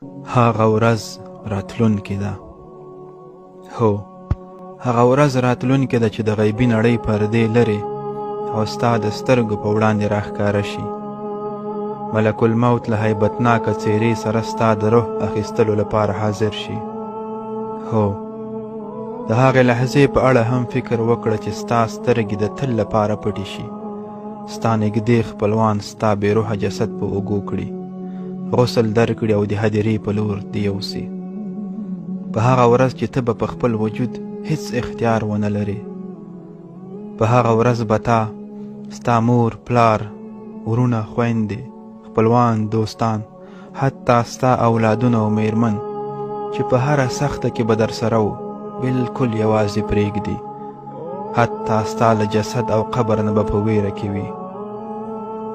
هغه ورځ راتلونکې ده. هو، هغه ورځ راتلونکې ده چې د غیبي نړۍ پردې لرې او ستا د سترګو په وړاندې راښکاره شي. ملک الموت له هیبتناکه څېرې سره ستا د روح اخیستلو لپاره حاضر شي. هو، د هغې لحظې په اړه هم فکر وکړه چې ستا سترګې د تل لپاره پټې شي، ستا نږدې خپلوان ستا بې روحه جسد په اوږو کړي، غسل درکړي او د هدیرې په لور دې یوسي. په هغه ورځ چې ته به په خپل وجود هیڅ اختیار ونه لرې. په هغه ورځ به تا، ستا مور، پلار، ورونه، خویندې، خپلوان، دوستان، حتی ستا اولادونه او میرمن چې په هره سخته کې به در سره وو، بلکل یوازې پرېږدي. حتی ستا له جسد او قبر نه به په ویره کې وي.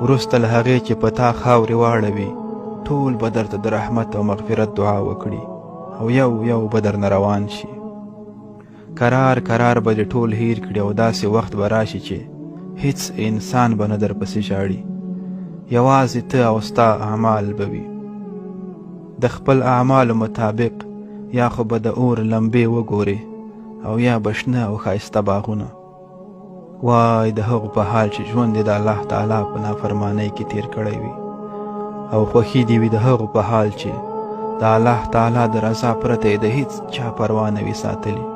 وروسته له هغې چې په تا خاورې واړوي، ټول به درته د رحمت او مغفرت دعا وکړي او یو یو به درنه روان شي. کرار کرار به دې ټول هیر کړي او داسې وخت به راشي چې هیڅ انسان به نه درپسې ژاړي، یوازې ته او ستا اعمال به وي. د خپل اعمالو مطابق یا خو به د اور لمبې وګورې او یا به شنه او ښایسته باغونه. وای د هغو په حال چې ژوند دې د الله تعالی په نافرمانۍ کې تیر کړی وي، او خوښي دې وي د هغو په حال چې د الله تعالی د رضا پرته یې د هیڅ چا پروا نه وي ساتلي.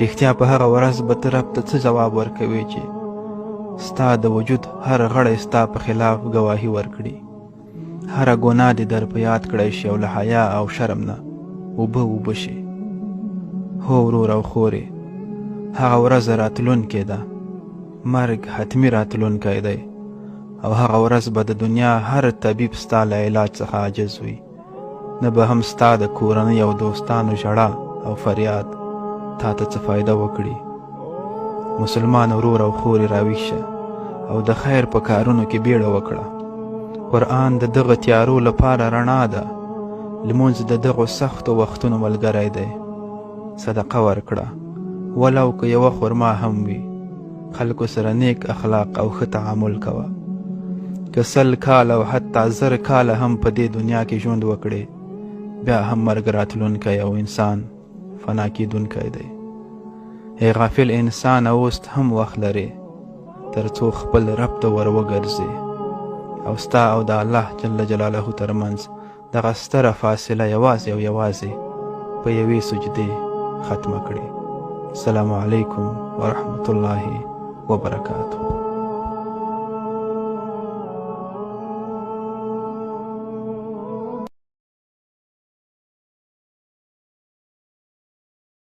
رښتیا په هغه ورځ به ته رب ته څه ځواب ورکوې چې ستا د وجود هر غړی ستا په خلاف ګواهي ورکړي، هره ګناه دې در په یاد کړی شي او له حیا او شرم نه اوبه شي. هو ورور او خورې، هغه ورځ راتلونکې ده، مرګ حتمي راتلونکی دی، او هغه ورځ به د دنیا هر طبیب ستا له علاج څخه عاجز وي، نه به هم ستا د کورنۍ او دوستانو ژړا او فریاد تا ته څه فایده وکړي. مسلمان ورور او خورې راویښ شه او د خیر په کارونو کې بیړه وکړه. قرآن د دغه تیارو لپاره رڼا ده، لمونځ د دغو سختو وختونو ملګری دی. صدقه ورکړه، ولو که یوه خرما هم وي. خلکو سره نیک اخلاق او ښه تعامل کوه. که 100 کاله او حتی 1000 کاله هم په دې دنیا کې ژوند وکړې، بیا هم مرګ راتلونکی او انسان فنا کېدونکی دی. ای غافل انسان، اوس هم وخت لرې تر څو خپل رب ته ور وګرځې او ستا او د الله جل جلاله ترمنځ دغه ستره فاصله یوازې او یوازې په یوې سجدې ختمه کړې. السلام علیکم ورحمة الله وبرکاته.